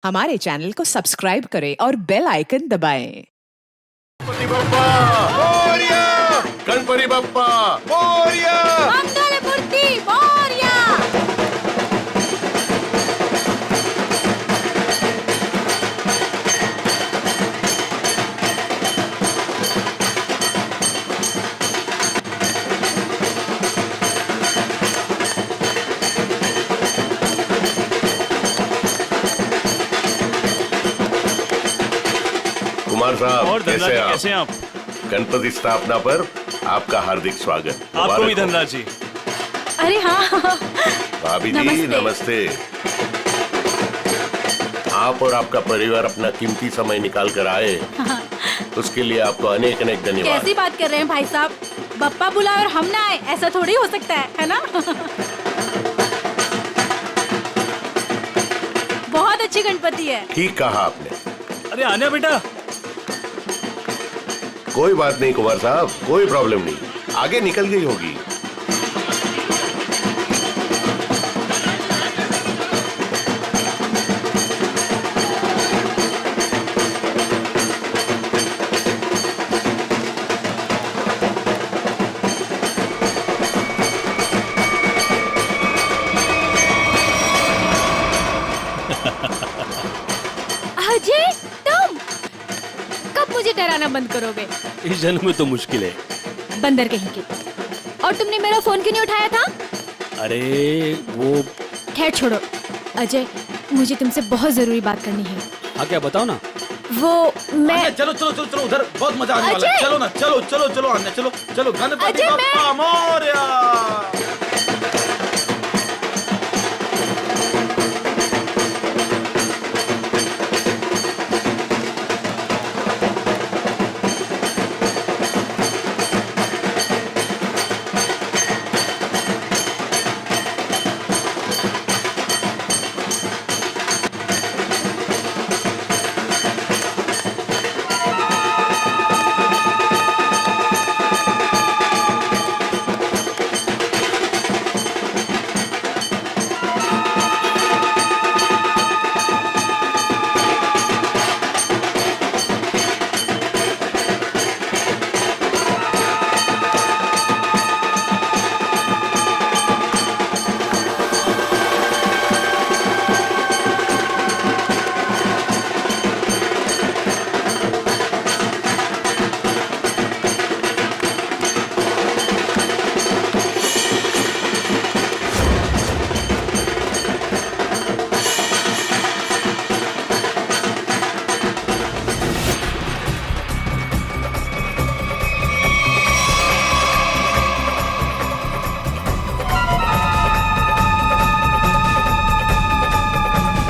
हमारे चैनल को सब्सक्राइब करें और बेल आइकन दबाएं। गणपती बाप्पा मोरया! गणपती बाप्पा मोरया! मंगलमूर्ती मोरया! कुमार साहब और धनराज जी कैसे कैसे हैं आप? गणपति स्थापना पर आपका हार्दिक स्वागत। आपको भी मुबारक हो। धनराज जी। अरे हाँ, भाभी जी नमस्ते। नमस्ते। आप और आपका परिवार अपना कीमती समय निकाल कर आए, उसके लिए आपको अनेक अनेक धन्यवाद। कैसी बात कर रहे हैं भाई साहब? बप्पा बुलाए और हम ना आए, ऐसा थोड़ी हो सकता है ना? बहुत अच्छी गणपति है। ठीक कहा आपने। अरे आने बेटा। कोई बात नहीं कुमार साहब, कोई प्रॉब्लम नहीं, आगे निकल गई होगी। अजय, तुम कब मुझे डराना बंद करोगे? इस जन्म में तो मुश्किल है। बंदर कहीं के। और तुमने मेरा फोन क्यों नहीं उठाया था? अरे वो खैर छोड़ो। अजय, मुझे तुमसे बहुत जरूरी बात करनी है। हाँ क्या बताओ ना। वो मैं चलो चलो चलो चलो उधर बहुत मजा आने वाला है। अजय! चलो ना, चलो चलो चलो आने, चलो चलो गणपति अजय, बप्पा मोरया!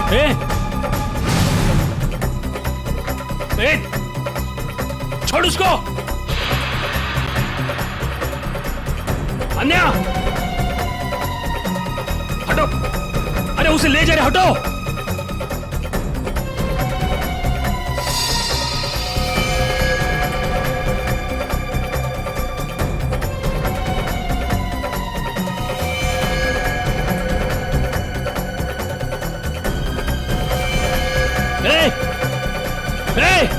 ए! ए! छोड़ उसको। अन्या हटो। अरे उसे ले जा रहे, हटो। ए! ए!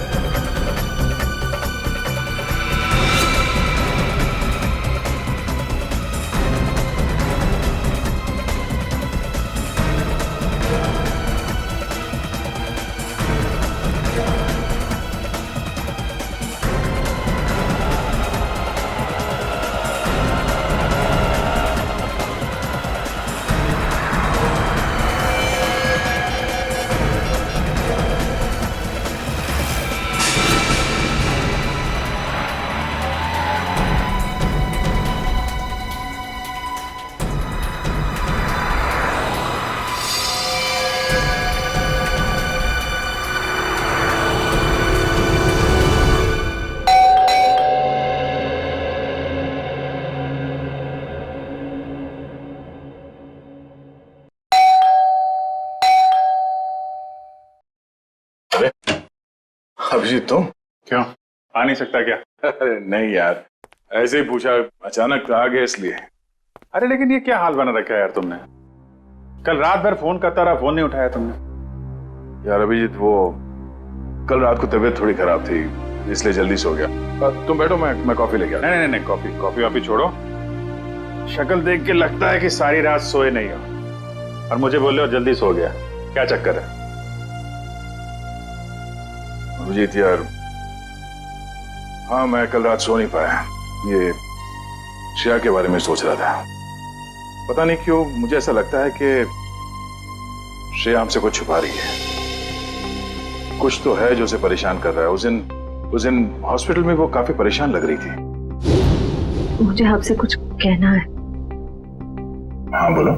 अभिजीत तुम क्यों आ नहीं सकता क्या? अरे नहीं यार, ऐसे ही पूछा, अचानक आ गए इसलिए। अरे लेकिन ये क्या हाल बना रखा है यार तुमने? कल रात भर फोन करता रहा, फोन नहीं उठाया तुमने। यार अभिजीत, वो कल रात को तबीयत थोड़ी खराब थी, इसलिए जल्दी सो गया। तुम बैठो, मैं कॉफी लेके आता। नहीं, कॉफी वाफी छोड़ो। शक्ल देख के लगता है कि सारी रात सोए नहीं हो, और मुझे बोले हो जल्दी सो गया। क्या चक्कर है अभिजीत यार? हाँ, मैं कल रात सो नहीं पाया। ये श्रेया के बारे में सोच रहा था। पता नहीं क्यों मुझे ऐसा लगता है कि श्रेया हमसे कुछ छुपा रही है। कुछ तो है जो उसे परेशान कर रहा है। उस दिन हॉस्पिटल में वो काफी परेशान लग रही थी। मुझे आपसे कुछ कहना है। हाँ बोलो।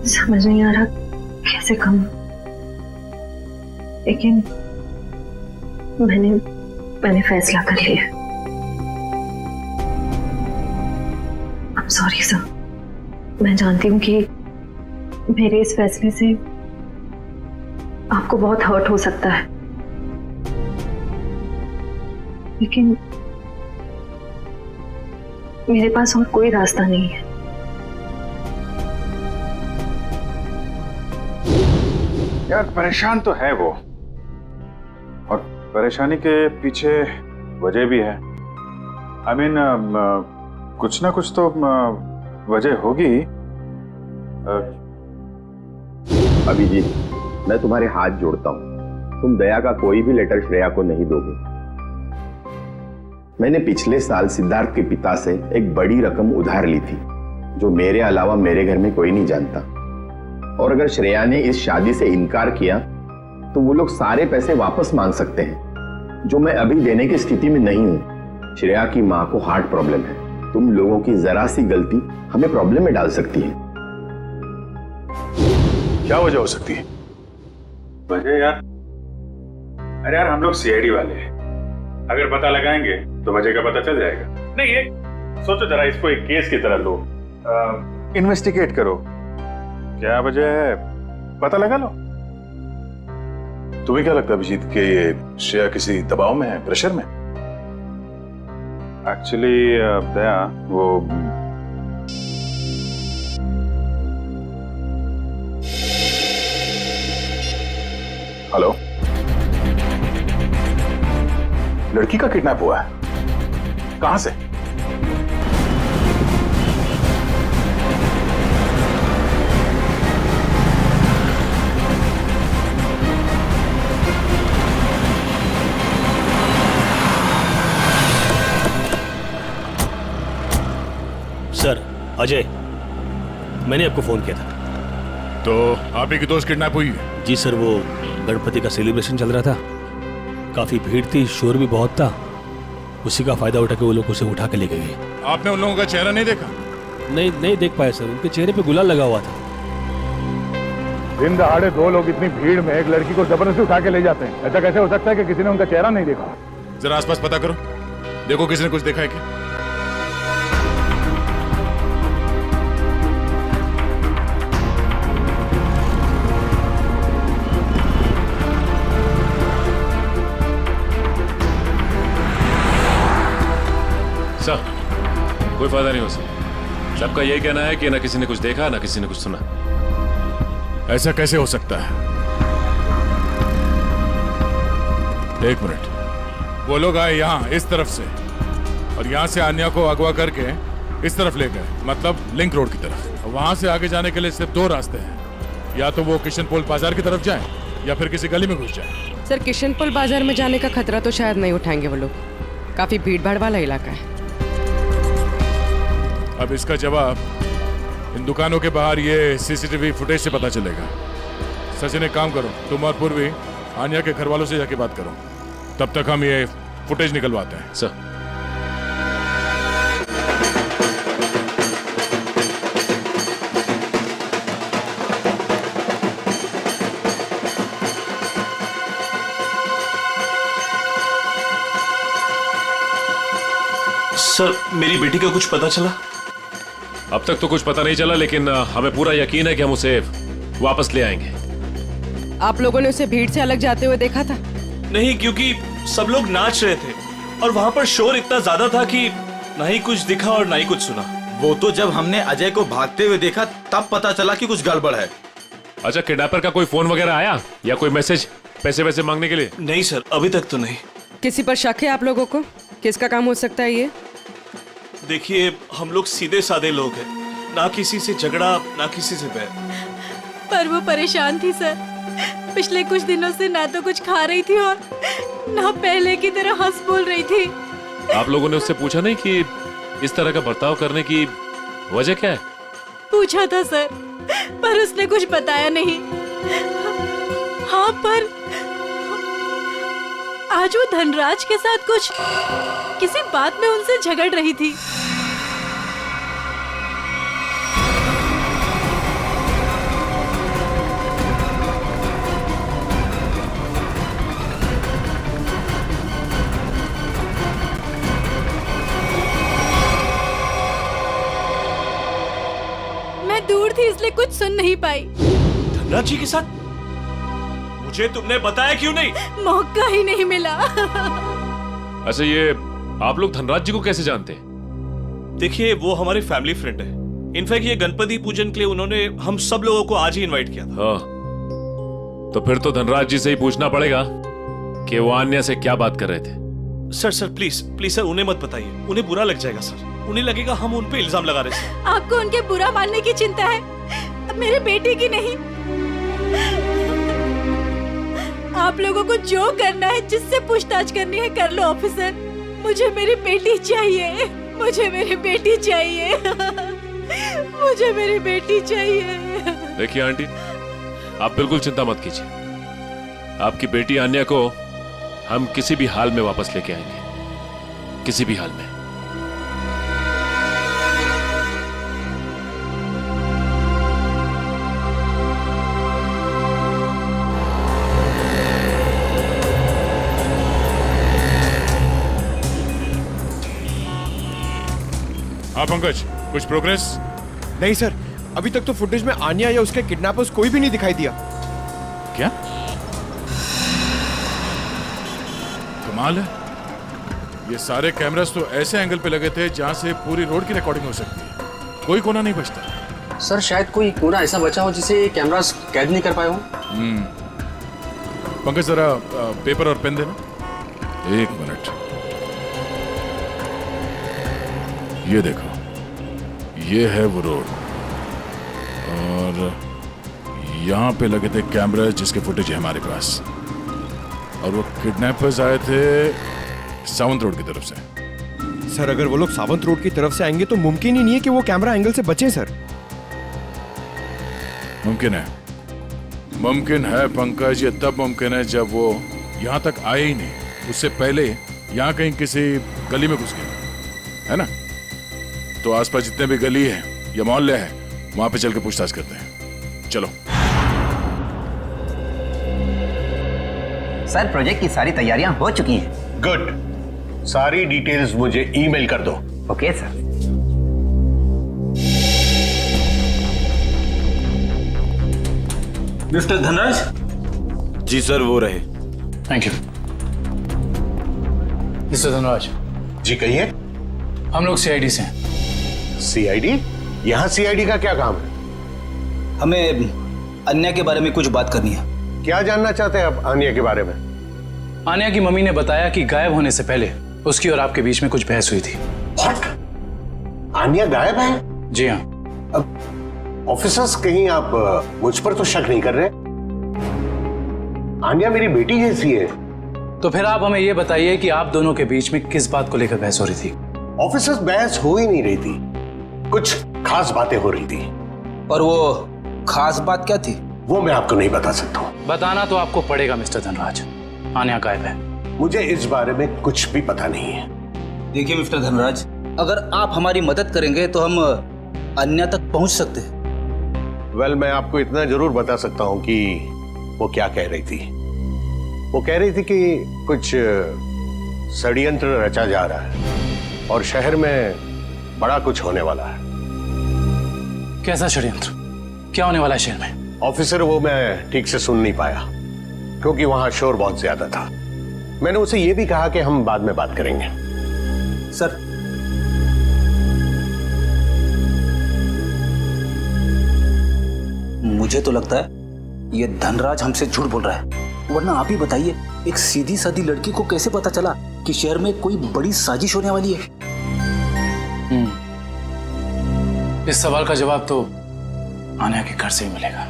समझ नहीं आ रहा कैसे कहूं, लेकिन मैंने फैसला कर लिया। I'm sorry सर, मैं जानती हूँ कि मेरे इस फैसले से आपको बहुत हर्ट हो सकता है, लेकिन मेरे पास और कोई रास्ता नहीं है। यार परेशान तो है वो, और परेशानी के पीछे वजह भी है। I mean, कुछ ना कुछ तो वजह होगी। अभिजीत, मैं तुम्हारे हाथ जोड़ता हूं, तुम दया का कोई भी लेटर श्रेया को नहीं दोगे। मैंने पिछले साल सिद्धार्थ के पिता से एक बड़ी रकम उधार ली थी, जो मेरे अलावा मेरे घर में कोई नहीं जानता। और अगर श्रेया ने इस शादी से इनकार किया तो वो लोग सारे पैसे वापस मांग सकते हैं, जो मैं अभी देने की स्थिति में नहीं हूं। श्रेया की मां को हार्ट प्रॉब्लम है। तुम लोगों की जरा सी गलती हमें प्रॉब्लम में डाल सकती है। क्या वजह हो सकती है? वजह यार, अरे यार हम लोग सीआईडी वाले हैं, अगर पता लगाएंगे तो वजह का पता चल जाएगा। नहीं, ये सोचो जरा, इसको एक केस की तरह लो, इन्वेस्टिगेट करो, क्या वजह है पता लगा लो। तुम्हें क्या लगता है अभिजीत कि ये श्रेया किसी दबाव में है, प्रेशर में? एक्चुअली दया, वो हेलो, लड़की का किडनैप हुआ है? कहां से? सर, अजय, मैंने आपको फोन किया था। तो आप ही की दोस्त किडनैप हुई है? जी सर, वो गणपति का सेलिब्रेशन चल रहा था, काफी भीड़ थी, शोर भी बहुत था, उसी का फायदा उठा के वो लोग उसे उठा के ले गए। आपने उन लोगों का चेहरा नहीं देखा? नहीं देख पाया सर, उनके चेहरे पे गुलाल लगा हुआ था। दिन दहाड़े दो लोग इतनी भीड़ में एक लड़की को जबरदस्ती उठा के ले जाते हैं, ऐसा कैसे हो सकता है कि किसी ने उनका चेहरा नहीं देखा? जरा आसपास पता करो, देखो किसी ने कुछ देखा है क्या? सर, कोई फायदा नहीं हो सकता। सबका यही कहना है कि ना किसी ने कुछ देखा ना किसी ने कुछ सुना। ऐसा कैसे हो सकता है? एक मिनट, वो लोग आए यहाँ इस तरफ से और यहाँ से आन्या को अगवा करके इस तरफ ले गए, मतलब लिंक रोड की तरफ। वहां से आगे जाने के लिए सिर्फ दो रास्ते हैं, या तो वो किशनपोल बाजार की तरफ जाएं या फिर किसी गली में घुस जाएं। सर, किशनपोल बाजार में जाने का खतरा तो शायद नहीं उठाएंगे वो लोग, काफी भीड़ भाड़ वाला इलाका है। अब इसका जवाब इन दुकानों के बाहर ये सीसीटीवी फुटेज से पता चलेगा। सचिन, एक काम करो, तुम और पूर्वी आन्या के घर वालों से जाके बात करो, तब तक हम ये फुटेज निकलवाते हैं। सर, सर, मेरी बेटी का कुछ पता चला? अब तक तो कुछ पता नहीं चला, लेकिन हमें पूरा यकीन है कि हम उसे वापस ले आएंगे। आप लोगों ने उसे भीड़ से अलग जाते हुए देखा था? नहीं, क्योंकि सब लोग नाच रहे थे और वहां पर शोर इतना ज्यादा था कि ना ही कुछ दिखा और ना ही कुछ सुना। वो तो जब हमने अजय को भागते हुए देखा तब पता चला कि कुछ गड़बड़ है। अच्छा, किडनैपर का कोई फोन वगैरह आया या कोई मैसेज पैसे वैसे मांगने के लिए? नहीं सर, अभी तक तो नहीं। किसी पर शक है आप लोगों को? किसका काम हो सकता है ये? देखिए, हम लोग सीधे साधे लोग हैं, ना किसी से झगड़ा ना किसी से बैर। पर वो परेशान थी सर। पिछले कुछ दिनों से ना तो कुछ खा रही थी और ना पहले की तरह हंस बोल रही थी। आप लोगों ने उससे पूछा नहीं कि इस तरह का बर्ताव करने की वजह क्या है? पूछा था सर, पर उसने कुछ बताया नहीं। हाँ, पर आज वो धनराज के साथ कुछ किसी बात में उनसे झगड़ रही थी। मैं दूर थी इसलिए कुछ सुन नहीं पाई। धनराज जी के साथ? मुझे तुमने बताया क्यों नहीं? मौका ही नहीं मिला। अच्छा, ये आप लोग धनराज जी को कैसे जानते हैं? देखिए, वो हमारे फैमिली फ्रेंड है। इनफैक्ट ये गणपति पूजन के लिए उन्होंने हम सब लोगों को आज ही इनवाइट किया था। हाँ, तो फिर तो धनराज जी से ही पूछना पड़ेगा कि वो आन्या से क्या बात कर रहे थे। सर प्लीज प्लीज सर, उन्हें मत बताइए, उन्हें बुरा लग जाएगा सर। उन्हें लगेगा हम उन पे इल्जाम लगा रहे हैं। आपको उनके बुरा मानने की चिंता है, मेरे बेटे की नहीं। आप लोगों को जो करना है, जिससे पूछताछ करनी है कर लो ऑफिसर। मुझे मेरी बेटी चाहिए, मुझे मेरी बेटी चाहिए, मुझे मेरी बेटी चाहिए। देखिए आंटी, आप बिल्कुल चिंता मत कीजिए। आपकी बेटी आन्या को हम किसी भी हाल में वापस लेके आएंगे, किसी भी हाल में। हाँ पंकज, कुछ प्रोग्रेस? नहीं सर, अभी तक तो फुटेज में आन्या या उसके किडनैपर्स कोई भी नहीं दिखाई दिया। क्या कमाल है, ये सारे कैमरास तो ऐसे एंगल पे लगे थे जहां से पूरी रोड की रिकॉर्डिंग हो सकती है। कोई कोना नहीं बचता। सर शायद कोई कोना ऐसा बचा हो जिसे कैमरास कैद नहीं कर पाए हो। पंकज जरा पेपर और पेन देना। एक मिनट, ये देखो, ये है वो रोड और यहाँ पे लगे थे कैमरा जिसके फुटेज है हमारे पास। और वो किडनैपर्स आए थे सावंत रोड की तरफ से। सर अगर वो लोग सावंत रोड की तरफ से आएंगे तो मुमकिन ही नहीं है कि वो कैमरा एंगल से बचे सर। मुमकिन है, मुमकिन है पंकज। ये तब मुमकिन है जब वो यहाँ तक आए ही नहीं, उससे पहले यहाँ कहीं किसी गली में घुस गए, है ना? तो आसपास जितने भी गली है या मोहल्ले हैं, वहां पे चल के पूछताछ करते हैं। चलो। सर प्रोजेक्ट की सारी तैयारियां हो चुकी हैं। गुड, सारी डिटेल्स मुझे ईमेल कर दो। Okay sir. मिस्टर धनराज? जी सर, वो रहे। Thank you. मिस्टर धनराज जी कहिए। हम लोग सीआईडी से हैं। सीआईडी? यहाँ सीआईडी का क्या काम है? हमें अन्या के बारे में कुछ बात करनी है। क्या जानना चाहते हैं आप आन्या के बारे में? आन्या की मम्मी ने बताया कि गायब होने से पहले उसकी और आपके बीच में कुछ बहस हुई थी। What? आन्या गायब है? जी हाँ। अब ऑफिसर्स, कहीं आप मुझ पर तो शक नहीं कर रहे? आन्या मेरी बेटी जैसी है। तो फिर आप हमें ये बताइए कि आप दोनों के बीच में किस बात को लेकर बहस हो रही थी? ऑफिसर्स, बहस हो ही नहीं रही थी, कुछ खास बातें हो रही थी। और वो खास बात क्या थी? वो मैं आपको नहीं बता सकता हूँ। बताना तो आपको पड़ेगा मिस्टर धनराज। आन्या गायब है। मुझे इस बारे में कुछ भी पता नहीं है। देखिए मिस्टर धनराज, अगर आप हमारी मदद करेंगे तो हम अन्या तक पहुंच सकते हैं। वेल, मैं आपको इतना जरूर बता सकता हूँ कि वो क्या कह रही थी। वो कह रही थी कि कुछ षड्यंत्र रचा जा रहा है और शहर में बड़ा कुछ होने वाला है। कैसा षड्यंत्र? क्या होने वाला है शहर में? ऑफिसर, वो मैं ठीक से सुन नहीं पाया क्योंकि वहां शोर बहुत ज्यादा था। मैंने उसे ये भी कहा कि हम बाद में बात करेंगे। सर, मुझे तो लगता है ये धनराज हमसे झूठ बोल रहा है। वरना आप ही बताइए, एक सीधी सादी लड़की को कैसे पता चला कि शहर में कोई बड़ी साजिश होने वाली है? इस सवाल का जवाब तो आन्या के घर से ही मिलेगा।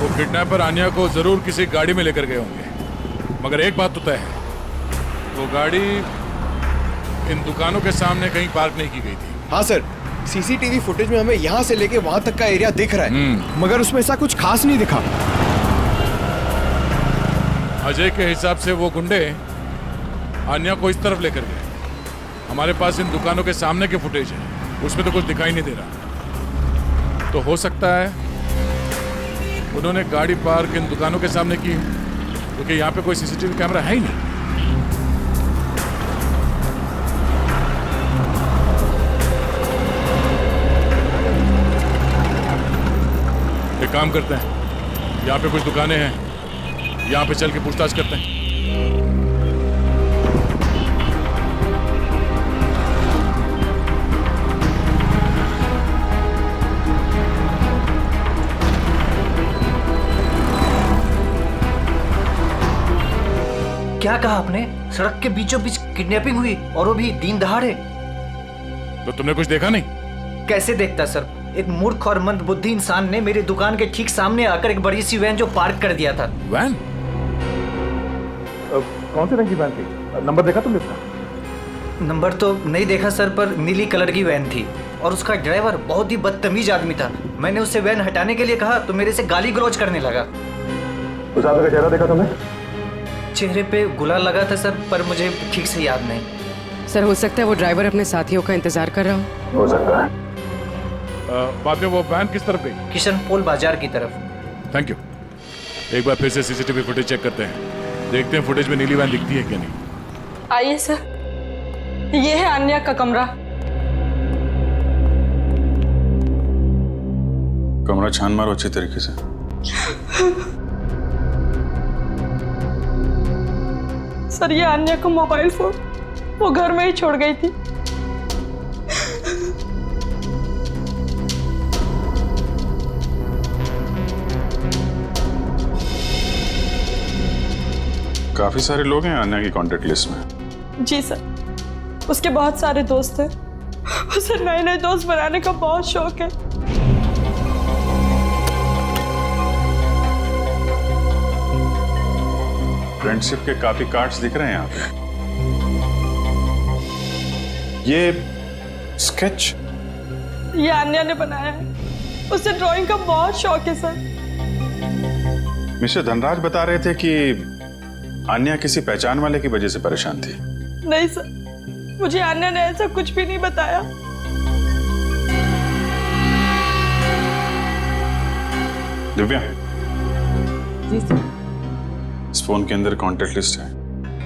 वो किडनैपर आन्या को जरूर किसी गाड़ी में लेकर गए होंगे, मगर एक बात तो तय है, वो गाड़ी इन दुकानों के सामने कहीं पार्क नहीं की गई थी। हाँ सर, सीसीटीवी फुटेज में हमें यहाँ से लेके वहां तक का एरिया दिख रहा है, मगर उसमें ऐसा कुछ खास नहीं दिखा। अजय के हिसाब से वो गुंडे आन्या को इस तरफ लेकर गए। हमारे पास इन दुकानों के सामने के फुटेज है, उसमें तो कुछ दिखाई नहीं दे रहा। तो हो सकता है उन्होंने गाड़ी पार्क इन दुकानों के सामने की, क्योंकि यहाँ पे कोई सीसीटीवी कैमरा है ही नहीं। एक काम करते हैं, यहाँ पे कुछ दुकानें हैं, यहाँ पे चल के पूछताछ करते हैं। क्या कहा आपने? सड़क के बीचों बीच किडनैपिंग हुई, और वो भी दिन दहाड़े? तो तुमने कुछ देखा नहीं? कैसे देखता सर? एक मूर्ख और मंदबुद्धि इंसान ने मेरी दुकान के ठीक सामने आकर एक बड़ी सी वैन जो पार्क कर दिया था। वैन? कौन सी रंग की वैन थी? नंबर देखा तुमने इसका? नंबर तो नहीं देखा सर, पर नीली कलर की वैन थी और उसका ड्राइवर बहुत ही बदतमीज आदमी था। मैंने उससे वैन हटाने के लिए कहा तो मेरे से गाली गलौज करने लगा। उस आदमी का चेहरा देखा तुमने? चेहरे पे गुलाल लगा था सर, पर मुझे ठीक से याद नहीं। सर हो सकता है वो ड्राइवर अपने साथियों का इंतजार कर रहा हो सकता है। बाद में वो वैन किस तरफ गई? किशन पोल बाजार की तरफ। Thank you. एक बार फिर से सीसीटीवी फुटेज चेक करते हैं, देखते हैं फुटेज में नीली वैन दिखती है क्या नहीं। आइए सर, ये है आन्या का कमरा। कमरा छान मारो अच्छे तरीके से। सर ये आन्या का मोबाइल फोन वो घर में ही छोड़ गई थी। काफी सारे लोग हैं आन्या की कांटेक्ट लिस्ट में। जी सर, उसके बहुत सारे दोस्त हैं। उसे नए नए दोस्त बनाने का बहुत शौक है। फ्रेंडशिप के काफी कार्ड्स दिख रहे हैं यहाँ पे। ये स्केच ये आन्या ने बनाया है। उसे ड्राइंग का बहुत शौक है सर। मिस्टर धनराज बता रहे थे कि आन्या किसी पहचान वाले की वजह से परेशान थी। नहीं सर, मुझे आन्या ने ऐसा कुछ भी नहीं बताया। दिव्या, जी सर। इस फोन के अंदर कांटेक्ट लिस्ट है,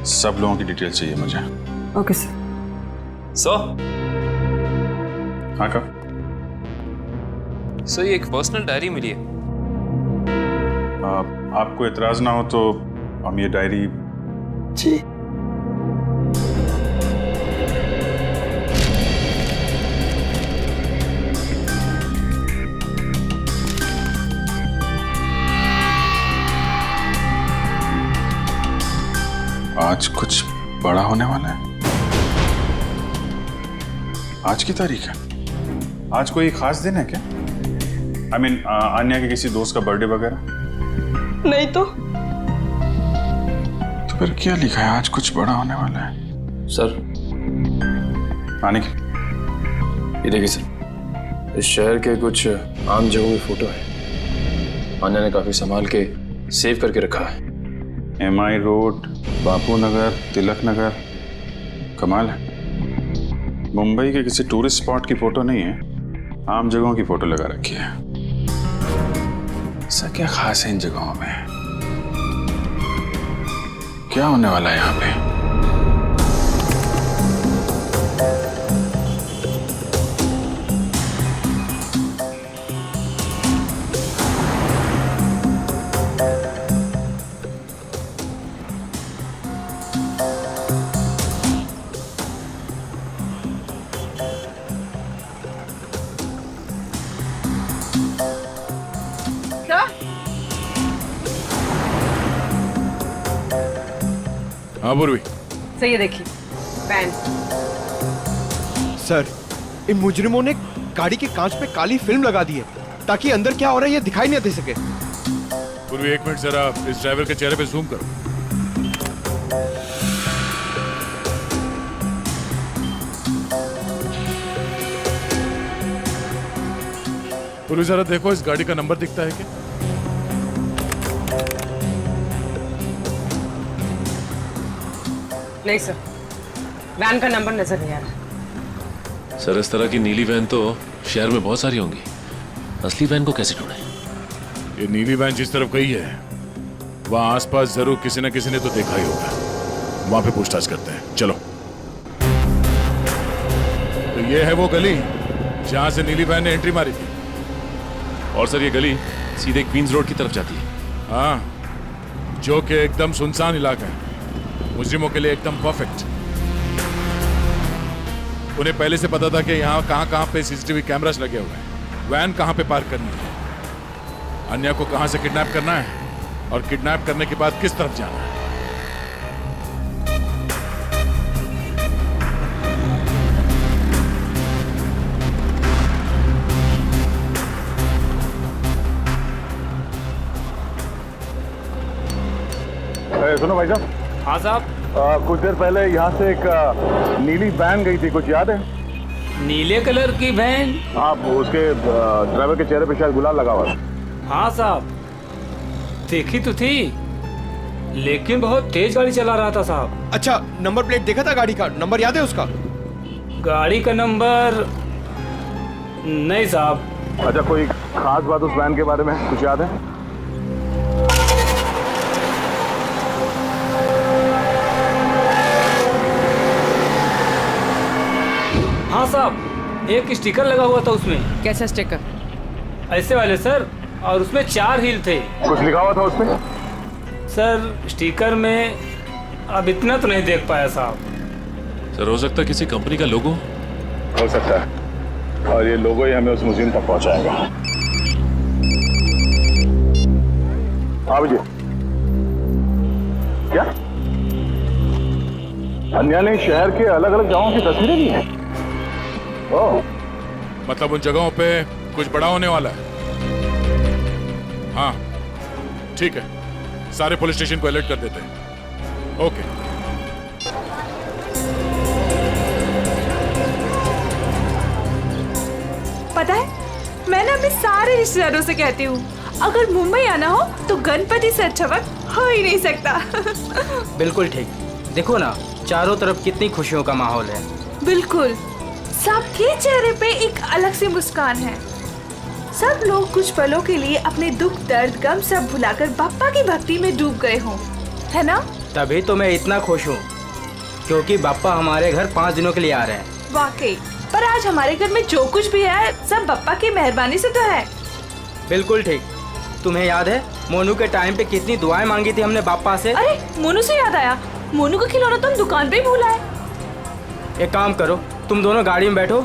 सब लोगों की डिटेल चाहिए मुझे। Okay sir. हाँ का? सर ये एक पर्सनल डायरी मिली है। आपको इतराज ना हो तो हम ये डायरी। जी। आज कुछ बड़ा होने वाला है। आज की तारीख है? आज कोई खास दिन है क्या? I mean, आन्या के किसी दोस्त का बर्थडे वगैरह? नहीं तो फिर क्या लिखा है? आज कुछ बड़ा होने वाला है। सर आने की ये देखिए सर, इस शहर के कुछ आम जगहों की फोटो है। आन्या ने काफी संभाल के सेव करके रखा है। MI road, Bapu Nagar, Tilak Nagar. कमाल है, मुंबई के किसी टूरिस्ट स्पॉट की फोटो नहीं है, आम जगहों की फोटो लगा रखी है। ऐसा क्या खास है इन जगहों में? क्या होने वाला है यहाँ पे? हाँ पूर्वी। सर ये देखिए वैन। सर इन मुजरिमों ने गाड़ी के कांच पे काली फिल्म लगा दी है ताकि अंदर क्या हो रहा है ये दिखाई नहीं दे सके। पूर्वी एक मिनट जरा इस ड्राइवर के चेहरे पे जूम करो। पूर्वी जरा देखो इस गाड़ी का नंबर दिखता है क्या? नहीं सर, वैन का नंबर नजर नहीं आ रहा। सर इस तरह की नीली वैन तो शहर में बहुत सारी होंगी, असली वैन को कैसे ढूंढे? ये नीली वैन जिस तरफ गई है वहां आसपास जरूर किसी न किसी ने तो देखा ही होगा। वहां पे पूछताछ करते हैं, चलो। तो ये है वो गली जहां से नीली वैन ने एंट्री मारी थी। और सर ये गली सीधे क्वींस रोड की तरफ जाती है। हाँ, जो कि एकदम सुनसान इलाका है, मुजरिमों के लिए एकदम परफेक्ट। उन्हें पहले से पता था कि यहाँ कहाँ पे सीसीटीवी कैमरास लगे हुए हैं, वैन कहाँ पे पार्क करनी है, अन्या को कहाँ से किडनैप करना है और किडनैप करने के बाद किस तरफ जाना है। सुनो भाई साहब। हाँ साहब। कुछ देर पहले यहाँ से एक नीली वैन गई थी, कुछ याद है? नीले कलर की वैन? आप उसके ड्राइवर के चेहरे पे शायद गुलाल लगा हुआ था। हाँ साहब, देखी तो थी, लेकिन बहुत तेज गाड़ी चला रहा था साहब। अच्छा, नंबर प्लेट देखा था गाड़ी का? नंबर याद है उसका? गाड़ी का नंबर नहीं साहब। अच्छा, कोई खास बात उस वैन के बारे में कुछ याद है? हाँ साहब, एक स्टिकर लगा हुआ था उसमें। कैसा स्टिकर? ऐसे वाले सर, और उसमें 4 हील थे। कुछ लिखा हुआ था उसमें? सर स्टिकर में अब इतना तो नहीं देख पाया साहब। सर हो सकता है किसी कंपनी का लोगो हो सकता है, और ये लोगो ही हमें उस म्यूजियम तक पहुंचाएगा। हाँ विजय, क्या अन्या ने शहर के अलग अलग जगहों की तस्वीरें ली हैं? ओह, मतलब उन जगहों पे कुछ बड़ा होने वाला है। हाँ ठीक है, सारे पुलिस स्टेशन को अलर्ट कर देते हैं। ओके। पता है, मैं ना अपने सारे रिश्तेदारों से कहती हूँ, अगर मुंबई आना हो तो गणपति से अच्छा वक्त हो ही नहीं सकता। बिल्कुल ठीक। देखो ना, चारों तरफ कितनी खुशियों का माहौल है। बिल्कुल, सबके चेहरे पे एक अलग सी मुस्कान है। सब लोग कुछ पलों के लिए अपने दुख दर्द गम सब भुलाकर बाप्पा की भक्ति में डूब गए हों, है ना? तभी तो मैं इतना खुश हूँ, क्योंकि बाप्पा हमारे घर 5 दिनों के लिए आ रहे हैं। वाकई, पर आज हमारे घर में जो कुछ भी है सब बाप्पा की मेहरबानी से तो है। बिल्कुल ठीक। तुम्हें याद है मोनू के टाइम पे कितनी दुआएं मांगी थी हमने बाप्पा से? अरे मोनू से याद आया, मोनू का खिलौना तो हम दुकान पे ही भूला है। एक काम करो, तुम दोनों गाड़ी में बैठो,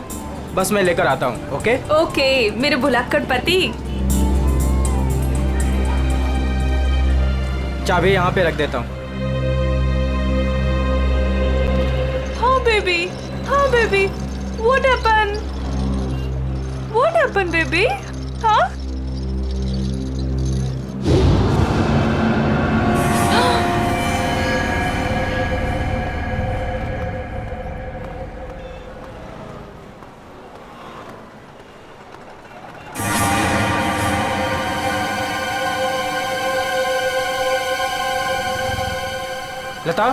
बस मैं लेकर आता हूँ। ओके ओके मेरे भुलक्कड़ पति। चाबी यहाँ पे रख देता हूँ। हाँ बेबी, हाँ baby, what happen? What happen baby? हाँ? लता,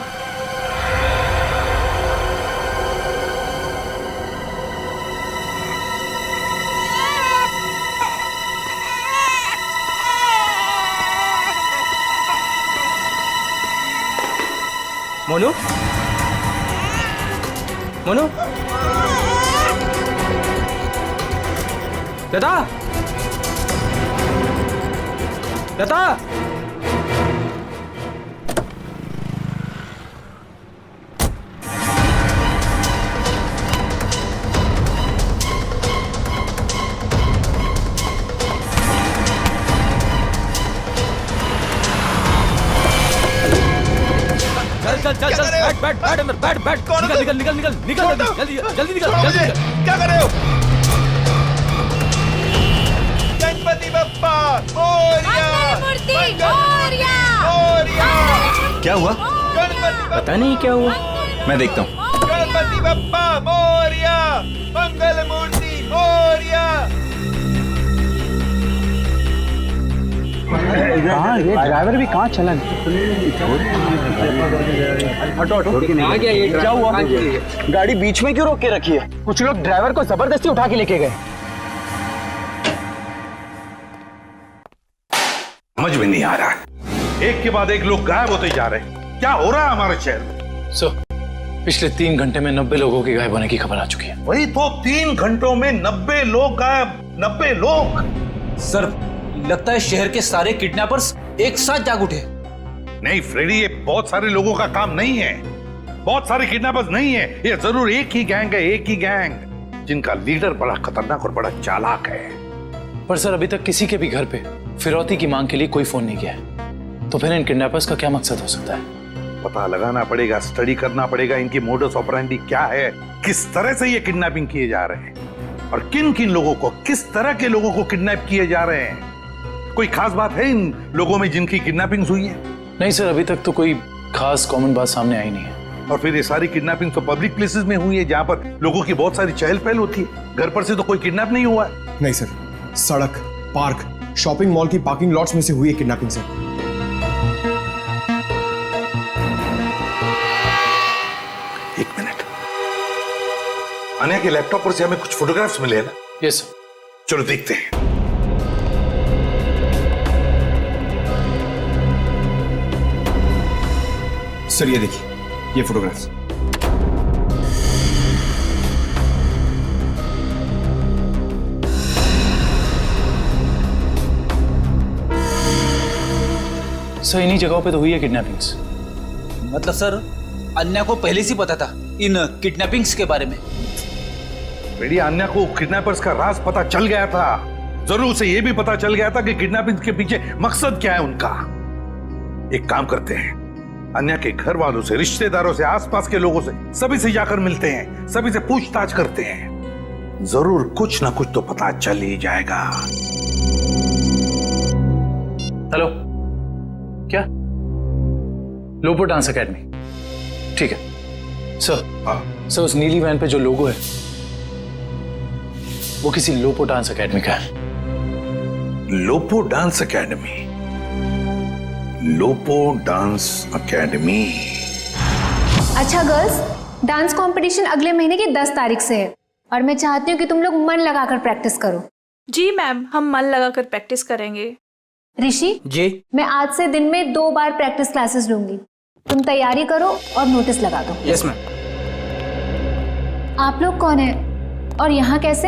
मोनू, मोनू, लता, लता। चल चल चल चल बैठ बैठ बैठ अंदर बैठ बैठ निकल निकल निकल निकल निकल जल्दी जल्दी निकल जल्दी। क्या कर रहे हो? गणपति बप्पा मोरया, क्या हुआ? पता नहीं क्या हुआ, मैं देखता हूँ। गणपति बप्पा मोरया, मंगल मूर्ति मोरया। कहाँ ये ड्राइवर भी कहाँ चला? हटो हटो, क्या हुआ? गाड़ी बीच में क्यों रोक के रखी है? कुछ लोग ड्राइवर को जबरदस्ती उठा के लेके गए। समझ में नहीं आ रहा है, एक के बाद एक लोग गायब होते जा रहे हैं। क्या हो रहा है हमारे शहर में? सर, पिछले 3 घंटे में 90 लोगों के गायब होने की खबर आ चुकी है। वही तो, 3 घंटों में 90 लोग गायब। 90 लोग। सर, लगता है शहर के सारे किडनैपर्स एक साथ जाग उठे। नहीं फ्रेडी, ये बहुत सारे लोगों का काम नहीं है, बहुत सारे किडनैपर्स नहीं है, ये जरूर एक ही गैंग है, एक ही गैंग जिनका लीडर बड़ा खतरनाक और बड़ा चालाक है। पर सर, अभी तक किसी के भी घर पे फिरौती की मांग के लिए कोई फोन नहीं किया है, तो फिर इन किडनैपर्स का क्या मकसद हो सकता है? पता लगाना पड़ेगा, स्टडी करना पड़ेगा, इनकी मोडस ऑपरेंडी क्या है, किस तरह से ये किडनैपिंग किए जा रहे हैं और किन किन लोगों को, किस तरह के लोगों को किडनैप किए जा रहे हैं। कोई खास बात है इन लोगों में जिनकी किडनैपिंग हुई है? नहीं सर, अभी तक तो कोई खास कॉमन बात सामने आई नहीं है। और फिर ये सारी किडनैपिंग तो पब्लिक प्लेसेस में हुई है, जहां पर लोगों की बहुत सारी चहल पहल होती है। घर पर से तो कोई किडनैप नहीं हुआ है। नहीं सर, सड़क, पार्क, शॉपिंग मॉल की पार्किंग लॉट्स में से हुई है किडनैपिंग सर। एक मिनट, अनया के लैपटॉप पर से हमें कुछ फोटोग्राफ्स मिले ना? यस। चलो देखते हैं। सर ये देखिए, ये फोटोग्राफ्स। सर, इन्हीं जगहों पे तो हुई है किडनैपिंग्स। मतलब सर, अन्या को पहले से पता था इन किडनैपिंग्स के बारे में? बेटी, अन्या को किडनैपर्स का राज पता चल गया था। जरूर उसे यह भी पता चल गया था कि किडनैपिंग के पीछे मकसद क्या है उनका। एक काम करते हैं, अन्या के घर वालों से, रिश्तेदारों से, आसपास के लोगों से, सभी से जाकर मिलते हैं, सभी से पूछताछ करते हैं। जरूर कुछ ना कुछ तो पता चल ही जाएगा। हेलो, क्या? लोपो डांस एकेडमी, ठीक है सर। सर, उस नीली वैन पे जो लोगो है वो किसी लोपो डांस एकेडमी का है। लोपो डांस एकेडमी? लोपो डांस एकेडमी। अच्छा गर्ल्स, डांस कंपटीशन अगले महीने की 10 तारीख से है और मैं चाहती हूँ कि तुम लोग मन लगाकर प्रैक्टिस करो। जी मैम, हम मन लगाकर प्रैक्टिस करेंगे। ऋषि जी, मैं आज से दिन में 2 बार प्रैक्टिस क्लासेस लूंगी, तुम तैयारी करो और नोटिस लगा दो। Yes ma'am. आप लोग कौन है और यहाँ कैसे?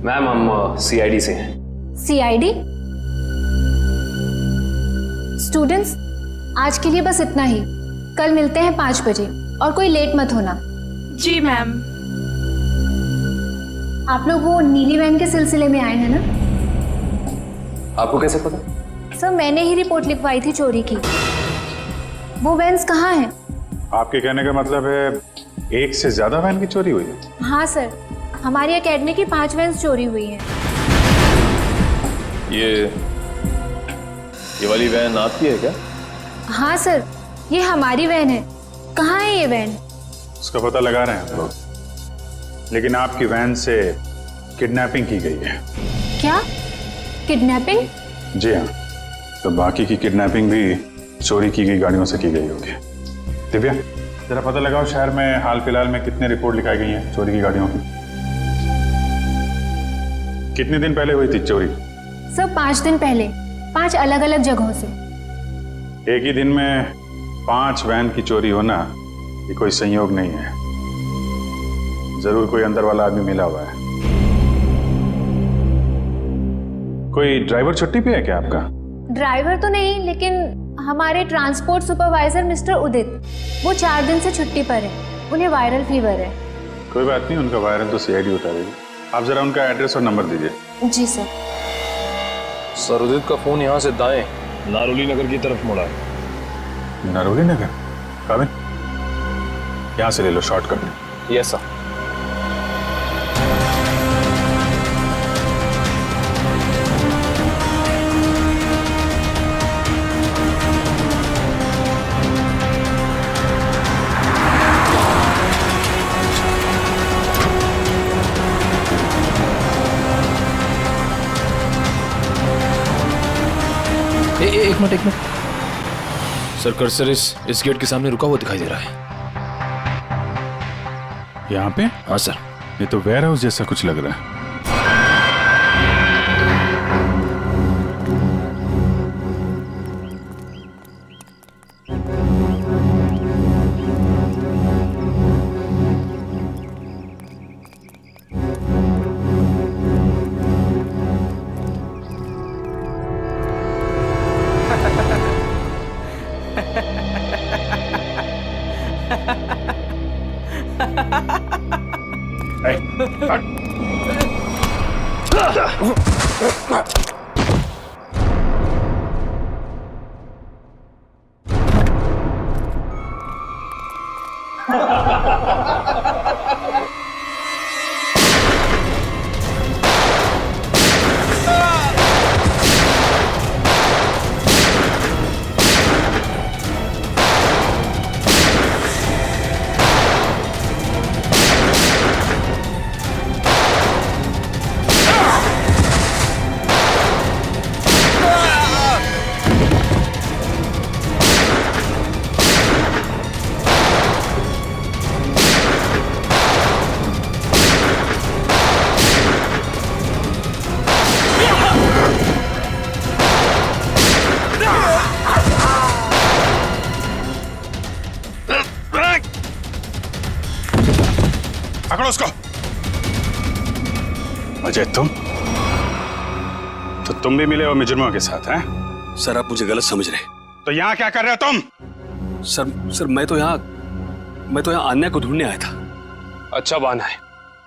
मैम, हम CID से हैं। CID? स्टूडेंट्स, आज के लिए बस इतना ही। कल मिलते हैं 5 बजे और कोई लेट मत होना। जी मैम। आप लोग वो नीली वैन के सिलसिले में आए हैं ना? आपको कैसे पता? सर, मैंने ही रिपोर्ट लिखवाई थी चोरी की। वो वैन्स कहाँ हैं? आपके कहने का मतलब है एक से ज्यादा वैन की चोरी हुई है? हाँ सर, हमारी एकेडमी की 5 वैन्स चोरी हुई हैं। ये वाली वैन आपकी है क्या? हाँ सर, ये हमारी वैन है। कहाँ है ये वैन? उसका पता लगा रहे हैं हम लोग, लेकिन आपकी वैन से किडनैपिंग की गई है। क्या? किडनैपिंग? जी हाँ, तो बाकी की किडनैपिंग भी चोरी की गई गाड़ियों से की गई होगी। दिव्या, जरा पता लगाओ शहर में हाल फिलहाल में कितने रिपोर्ट लिखाई गई हैं चोरी की गाड़ियों की। कितने दिन पहले हुई थी चोरी? सर, 5 दिन पहले, 5 अलग अलग जगहों से। एक ही दिन में 5 वैन की चोरी होना ये कोई संयोग नहीं है, जरूर कोई अंदर वाला आदमी मिला हुआ है। कोई ड्राइवर छुट्टी पे है क्या आपका? ड्राइवर तो नहीं, लेकिन हमारे ट्रांसपोर्ट सुपरवाइजर मिस्टर उदित, वो 4 दिन से छुट्टी पर है। उन्हें वायरल फीवर है। कोई बात नहीं, उनका वायरल तो CID उतारेगी। आप जरा उनका एड्रेस और नंबर दीजिए। जी सर। सर, उदित का फोन यहाँ से दाएं नारोली नगर की तरफ मुड़ा है। नारोली नगर? काबिन? यहाँ से ले लो शॉर्टकट। Yes sir. एक मिनट सर, कर्सर इस गेट के सामने रुका हुआ दिखाई दे रहा है। यहाँ पे? हाँ सर। ये तो वेयर हाउस जैसा कुछ लग रहा है। पकड़ो उसको। अजय तुम भी मिले हो मुजरिमों के साथ हैं? सर आप मुझे गलत समझ रहे। तो यहाँ क्या कर रहे हो तुम? सर मैं तो यहाँ आन्या को ढूंढने आया था। अच्छा बहाना है।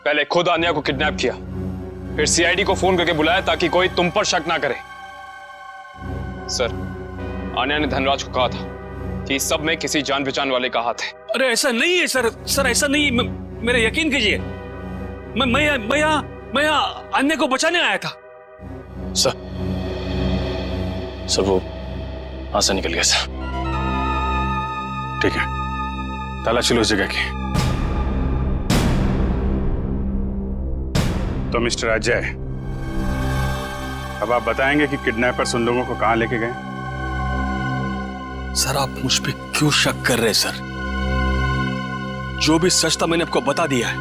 पहले खुद आन्या को किडनैप किया, फिर सीआईडी को फोन करके बुलाया ताकि कोई तुम पर शक ना करे। सर, आन्या ने धनराज को कहा था कि इस सब में किसी जान पहचान वाले का हाथ है। अरे ऐसा नहीं है सर ऐसा नहीं। मेरा यकीन कीजिए, मैं यहाँ अन्य को बचाने आया था। सर वो वहां से निकल गया सर। ठीक है, तलाशी लो उस जगह की। तो मिस्टर अजय, अब आप बताएंगे कि किडनैपर्स उन लोगों को कहां लेके गए? सर आप मुझ पे क्यों शक कर रहे हैं सर? जो भी सच था मैंने आपको बता दिया है।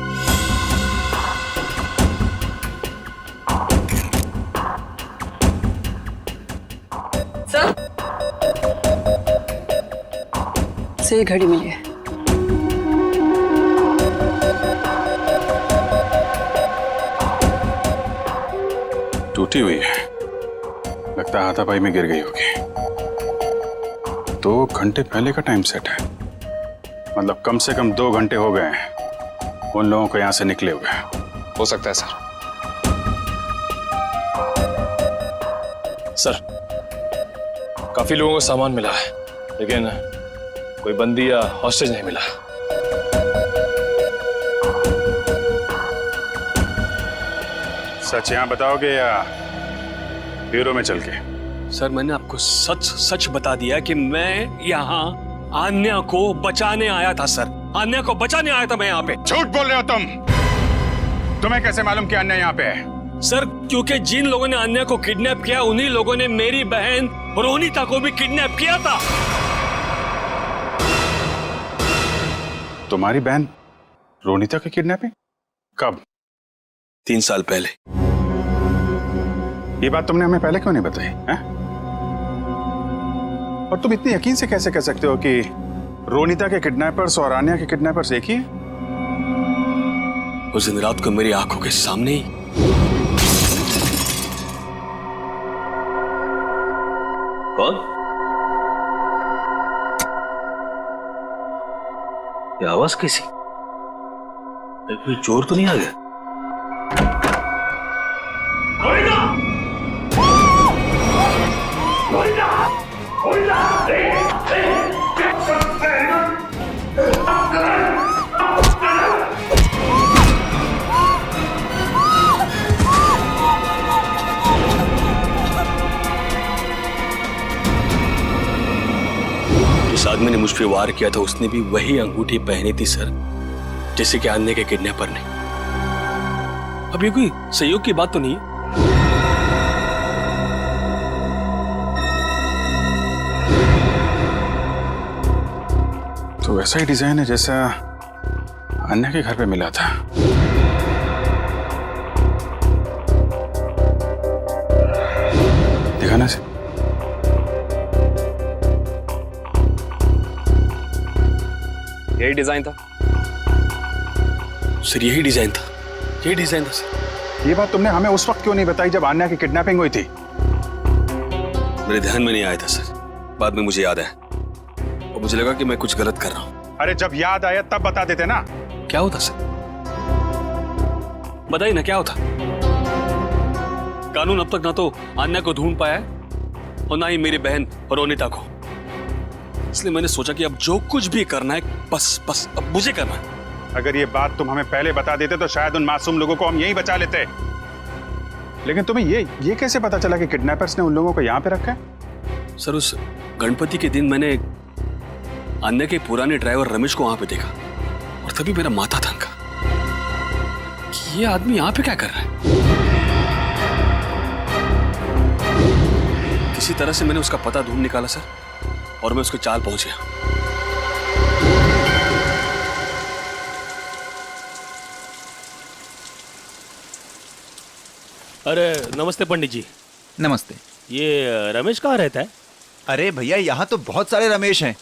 सर से घड़ी मिली है। टूटी हुई है, लगता है हाथापाई में गिर गई होगी। 2 घंटे पहले का टाइम सेट है, मतलब कम से कम 2 घंटे हो गए हैं उन लोगों को यहां से निकले हुए। हो सकता है सर। सर काफी लोगों को सामान मिला है, लेकिन कोई बंदी या हॉस्टेज नहीं मिला। सच यहां बताओगे या ब्यूरो में चल के? सर मैंने आपको सच बता दिया कि मैं यहाँ आन्या को बचाने आया था सर। आन्या को बचाने आया था मैं यहाँ पे। झूठ बोल रहे हो तुम। तुम्हें कैसे मालूम कि आन्या यहाँ पे है? सर क्योंकि जिन लोगों ने आन्या को किडनैप किया उन्हीं लोगों ने मेरी बहन रोनिता को भी किडनैप किया था। तुम्हारी बहन रोनिता की किडनैपिंग कब? 3 साल पहले। ये बात तुमने हमें पहले क्यों नहीं बताई है? और तुम इतने यकीन से कैसे कह सकते हो कि रोनिता के किडनैपर्स और आन्या के किडनैपर्स एक ही हैं? उस दिन रात को मेरी आंखों के सामने ही कौन? ये आवाज कैसी? कोई चोर तो नहीं आ गया? उस आदमी ने मुझ पे वार किया था, उसने भी वही अंगूठी पहनी थी सर, जैसे कि अन्य के किडनैपर ने। अब ये कोई सहयोग की बात तो नहीं है? तो वैसा ही डिजाइन है जैसा अन्य के घर पे मिला था। दिखाना से। यही डिजाइन था सर, यही डिजाइन था, यही डिजाइन था सर। ये बात तुमने हमें उस वक्त क्यों नहीं बताई जब अन्य की किडनैपिंग हुई थी? मेरे ध्यान में नहीं आया था सर, बाद में मुझे याद आया और मुझे लगा कि मैं कुछ गलत कर रहा हूं। अरे जब याद आया तब बता देते ना। क्या होता सर? बताइए ना क्या होता। कानून अब तक ना तो अन्य को ढूंढ पाया है और ना ही मेरी बहन रोनिता को, इसलिए मैंने सोचा कि अब जो कुछ भी करना है बस अब मुझे करना है। अगर ये बात तुम हमें पहले बता देते तो शायद उन मासूम लोगों को हम यहीं बचा लेते। लेकिन तुम्हें ये कैसे पता चला कि किडनैपर्स ने उन लोगों को यहाँ पे रखा है? सर, उस गणपति के दिन मैंने अन्य के पुराने ड्राइवर रमेश को वहां पे देखा और तभी मेरा माथा थनका कि ये आदमी यहाँ पे क्या कर रहा है। किसी तरह से मैंने उसका पता ढूंढ निकाला सर और मैं उसके चाल पहुंच गया। अरे नमस्ते पंडित जी। नमस्ते। ये रमेश कहाँ रहता है? अरे भैया यहाँ तो बहुत सारे रमेश हैं,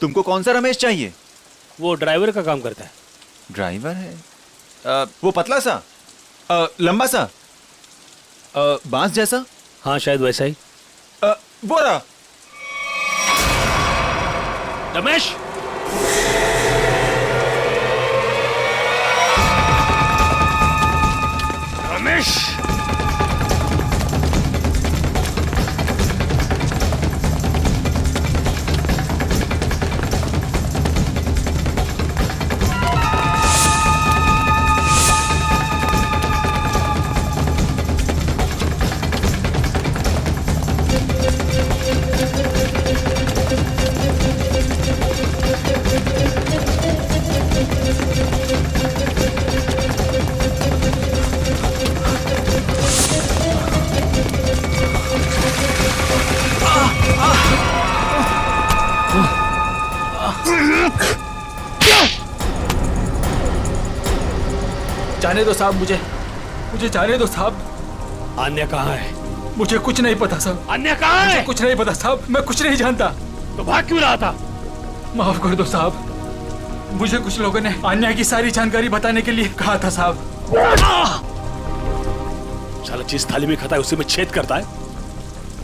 तुमको कौन सा रमेश चाहिए? वो ड्राइवर का काम करता है। ड्राइवर है? वो पतला सा, लंबा सा, बांस जैसा? हाँ शायद वैसा ही। वो रहा रमेश। रमेश जाने दो साहब, मुझे जाने दो साहब। अन्य कहाँ है? मुझे कुछ नहीं पता साहब। अन्य कहाँ है? मुझे कुछ नहीं पता साहब, मैं कुछ नहीं जानता। तो भाग क्यों रहा था? माफ कर दो साहब, मुझे कुछ लोगों ने अन्य की सारी जानकारी बताने के लिए कहा था साहब। साला जिस थाली में खाता है उसी में छेद करता है।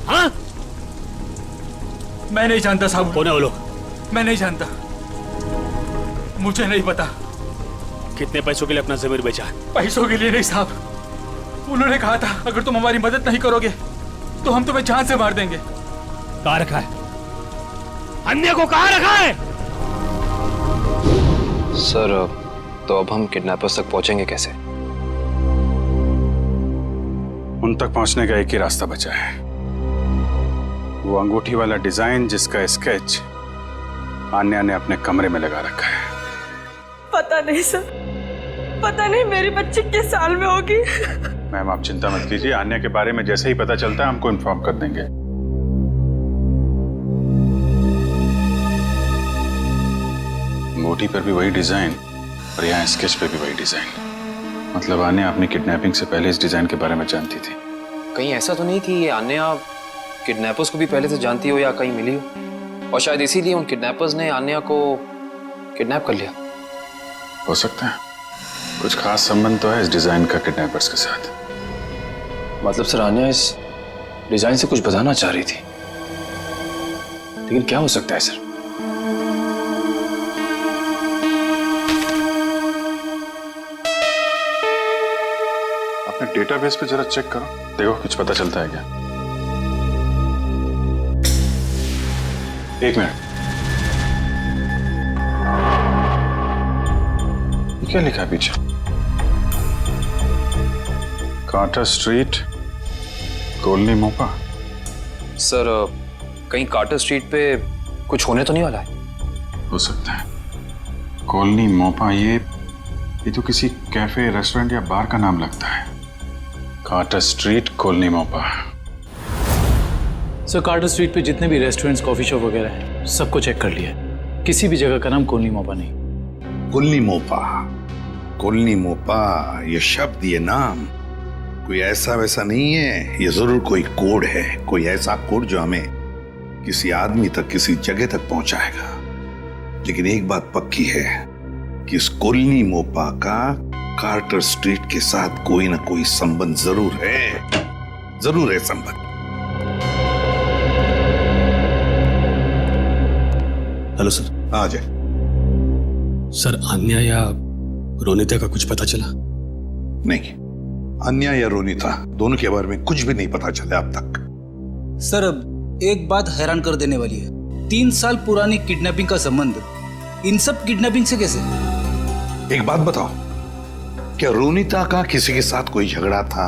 हाँ? मैं नहीं जानता साहब। कौन है वो लोग? मैं नहीं जानता, मुझे नहीं पता। कितने पैसों के लिए अपना जमीर बेचा है? पैसों के लिए नहीं साहब, उन्होंने कहा था अगर तुम हमारी मदद नहीं करोगे तो हम तुम्हें जान से मार देंगे। कहाँ रखा है? अन्य को कहाँ रखा है? सर, तो अब हम किडनैपर्स तक पहुंचेंगे कैसे? उन तक पहुंचने का एक ही रास्ता बचा है, वो अंगूठी वाला डिजाइन जिसका स्केच आन्या ने अपने कमरे में लगा रखा है। पता नहीं सर, पता नहीं मेरी बच्ची किस साल में होगी। मैम आप चिंता मत कीजिए, आन्या के बारे में जैसे ही पता चलता है हमको इन्फॉर्म कर देंगे। अंगूठी पर भी वही डिजाइन और यहाँ स्केच पे भी वही डिजाइन। मतलब आन्या अपनी किडनैपिंग से पहले इस डिजाइन के बारे में जानती थी। कहीं ऐसा तो नहीं कि ये आन्या किडनैपर्स को भी पहले से जानती हो या कहीं मिली हो और शायद इसीलिए उन किडनैपर्स ने आन्या को किडनैप कर लिया? हो सकता है, कुछ खास संबंध तो है इस डिजाइन का किडनैपर्स के साथ। मतलब सर, आन्या इस डिजाइन से कुछ बताना चाह रही थी, लेकिन क्या हो सकता है सर? अपने डेटाबेस पे जरा चेक करो, देखो कुछ पता चलता है क्या। एक मिनट, क्या लिखा है पीछे? कार्टर स्ट्रीट, कॉलोनी मोपा। सर, कहीं कार्टर स्ट्रीट पे कुछ होने तो नहीं वाला है? हो सकता है। कॉलोनी मोपा, ये तो किसी कैफे, रेस्टोरेंट या बार का नाम लगता है। कार्टर स्ट्रीट, कॉलोनी मोपा। सर कार्टर स्ट्रीट पे जितने भी रेस्टोरेंट्स, कॉफी शॉप वगैरह हैं, सबको चेक कर लिया है। किसी भी जगह का नाम कॉलोनी मोपा नहीं। कॉलोनी मोपा, कॉलोनी मोपा, ये शब्द, ये नाम कोई ऐसा वैसा नहीं है। ये जरूर कोई कोड है, कोई ऐसा कोड जो हमें किसी आदमी तक, किसी जगह तक पहुंचाएगा। लेकिन एक बात पक्की है कि इस कॉलोनी मोपा का कार्टर स्ट्रीट के साथ कोई ना कोई संबंध जरूर है संबंध। Hello sir. आ जाए। सर, अन्या या रोनिता का कुछ पता चला? नहीं, अन्या या रोनिता दोनों के बारे में कुछ भी नहीं पता चला अब तक। सर, अब एक बात हैरान कर देने वाली है। 3 साल पुरानी किडनैपिंग का संबंध इन सब किडनैपिंग से कैसे? एक बात बताओ, क्या रोनिता का किसी के साथ कोई झगड़ा था,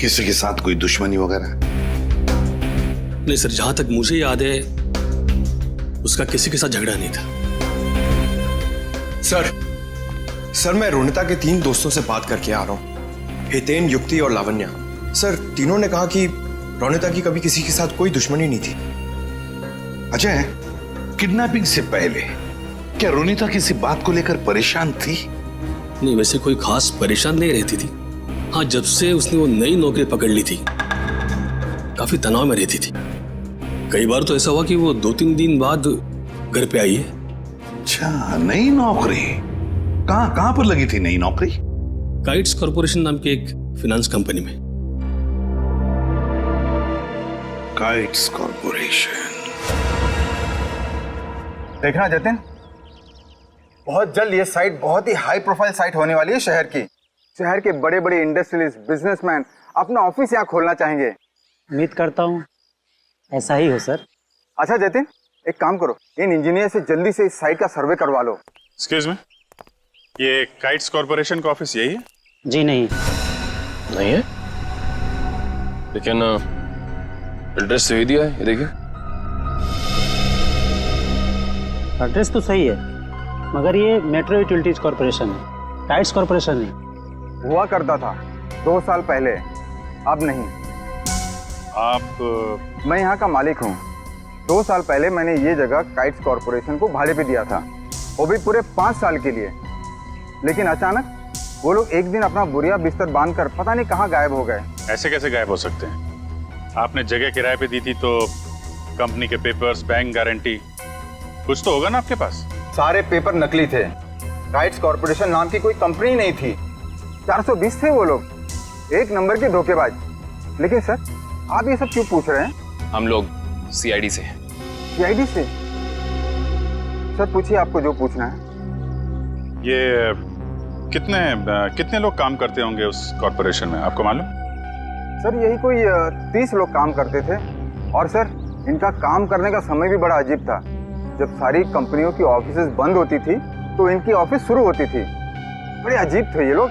किसी के साथ कोई दुश्मनी वगैरह? नहीं सर, जहां तक मुझे याद है उसका किसी के साथ झगड़ा नहीं था। सर मैं रोनिता के 3 दोस्तों से बात करके आ रहा हूँ, हितेन, युक्ति और लावण्या। सर, तीनों ने कहा कि रोनिता की कभी किसी के साथ कोई दुश्मनी नहीं थी। अजय, किडनैपिंग से पहले क्या रोनिता किसी बात को लेकर परेशान थी? नहीं, वैसे कोई खास परेशान नहीं रहती थी। हाँ, जब से उसने वो नई नौकरी पकड़ ली थी काफी तनाव में रहती थी। कई बार तो ऐसा हुआ कि वो 2-3 दिन बाद घर पे आई है। अच्छा, नई नौकरी? कहां पर लगी थी नई नौकरी? काइट्स कॉर्पोरेशन नाम की एक फाइनेंस कंपनी में। Kites corporation. देखना जतिन, बहुत जल्द ये साइट बहुत ही हाई प्रोफाइल साइट होने वाली है शहर की। शहर के बड़े बड़े इंडस्ट्रियलिस्ट, बिजनेसमैन अपना ऑफिस यहाँ खोलना चाहेंगे। उम्मीद करता हूँ ऐसा ही हो सर। अच्छा जतिन, एक काम करो, इन इंजीनियर से जल्दी से इस साइट का सर्वे करवा लो। एक्सक्यूज मी, ये काइट्स कॉर्पोरेशन का ऑफिस यही है? जी नहीं है, लेकिन एड्रेस सही दिया है, ये देखिए। एड्रेस तो सही है, मगर ये मेट्रो यूटिलिटीज कॉर्पोरेशन है, काइट्स कॉर्पोरेशन नहीं। हुआ करता था 2 साल पहले, अब नहीं। आप? मैं यहाँ का मालिक हूँ। 2 साल पहले मैंने ये जगह काइट्स कॉर्पोरेशन को भाड़े पे दिया था, वो भी पूरे 5 साल के लिए। लेकिन अचानक वो लोग एक दिन अपना बोरिया बिस्तर बांधकर पता नहीं कहाँ गायब हो गए। ऐसे कैसे गायब हो सकते हैं? आपने जगह किराए पे दी थी तो कंपनी के पेपर्स, बैंक गारंटी, कुछ तो होगा ना आपके पास? सारे पेपर नकली थे। काइट्स कॉर्पोरेशन नाम की कोई कंपनी नहीं थी। 420 थे वो लोग, एक नंबर के धोखेबाज। लेकिन सर, आप ये सब क्यों पूछ रहे हैं? हम लोग सीआईडी से हैं। सीआईडी से? सर पूछिए आपको जो पूछना है। ये कितने लोग काम करते होंगे उस कॉर्पोरेशन में, आपको मालूम? सर यही कोई 30 लोग काम करते थे। और सर, इनका काम करने का समय भी बड़ा अजीब था। जब सारी कंपनियों की ऑफिसेज बंद होती थी तो इनकी ऑफिस शुरू होती थी। बड़े अजीब थे ये लोग।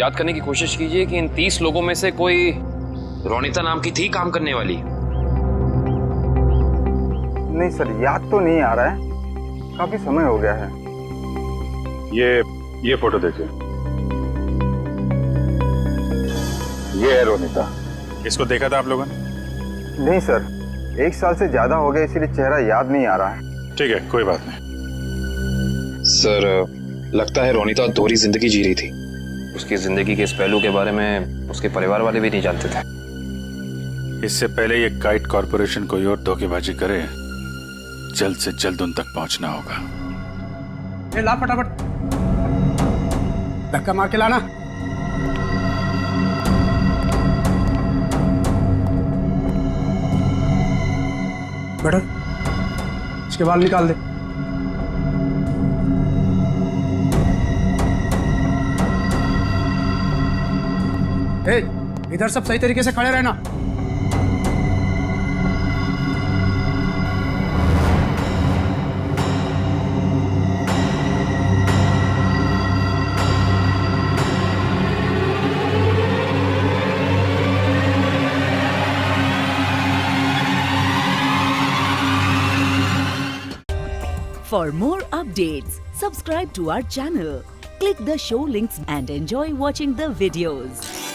याद करने की कोशिश कीजिए कि इन 30 लोगों में से कोई रोनिता नाम की थी काम करने वाली? नहीं सर, याद तो नहीं आ रहा है, काफी समय हो गया है। ये फोटो देखिए, ये है रोनिता। इसको देखा था आप लोगों ने? नहीं सर, 1 साल से ज्यादा हो गया, इसीलिए चेहरा याद नहीं आ रहा है। ठीक है, कोई बात नहीं। सर, लगता है रोनिता दोहरी जिंदगी जी रही थी। उसकी जिंदगी के इस पहलू के बारे में उसके परिवार वाले भी नहीं जानते थे। इससे पहले ये काइट कॉर्पोरेशन कोई और धोखेबाजी करे, जल्द से जल्द उन तक पहुंचना होगा। ला फटाफट, धक्का मार के लाना। बेटा, इसके बाल निकाल दे। इधर सब सही तरीके से खड़े रहना। For more updates, subscribe to our channel, click the show links and enjoy watching the videos.